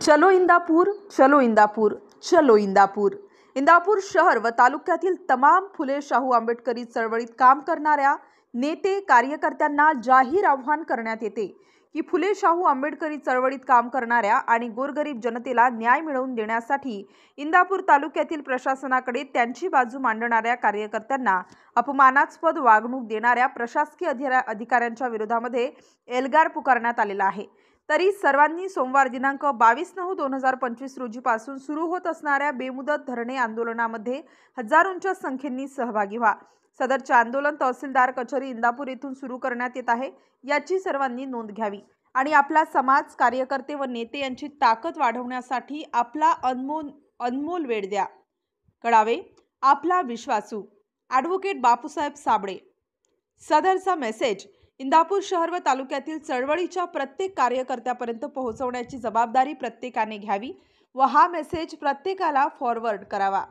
चलो इंदापूर, चलो इंदापूर, चलो इंदापूर। इंदापूर शहर व तालुक्यातील तमाम फुले शाहू आंबेडकरी चळवळीत काम करणाऱ्या नेते कार्यकर्त्यांना जाहीर आव्हान करण्यात येते की फुले शाहू आंबेडकरी चळवळीत काम करणाऱ्या आणि गोरगरीब जनतेला न्याय मिळवून देण्यासाठी इंदापूर तालुक्यातील प्रशासनाकडे त्यांची बाजू मांडणाऱ्या कार्यकर्त्यांना अपमानास्पद वागणूक देणाऱ्या प्रशासकीय अधिकाऱ्यांच्या विरोधामध्ये एल्गार पुकारण्यात आलेला आहे। तरी सर्वांनी सोमवार दिनांक 22/9/2025 रोजीपासून सुरू होत असणाऱ्या बेमुदत धरणे आंदोलनामध्ये हजारोंच्या संख्येने सहभागी व्हा। सदरचे आंदोलन तहसीलदार कचेरी इंदापूर येथून सुरू करण्यात येत आहे, याची सर्वांनी नोंद घ्यावी आणि आपला समाज, कार्यकर्ते व नेते यांची ताकद वाढवण्यासाठी आपला अनमोल वेळ द्या। कळावे आपला विश्वासू ॲडव्होकेट बापूसाहेब साबळे। सदरचा मेसेज इंदापूर शहर व तालुक्यातील चळवळीच्या प्रत्येक कार्यकर्त्यापर्यंत पोहोचवण्याची जबाबदारी प्रत्येकाने घ्यावी व हा मेसेज प्रत्येकाला फॉरवर्ड करावा।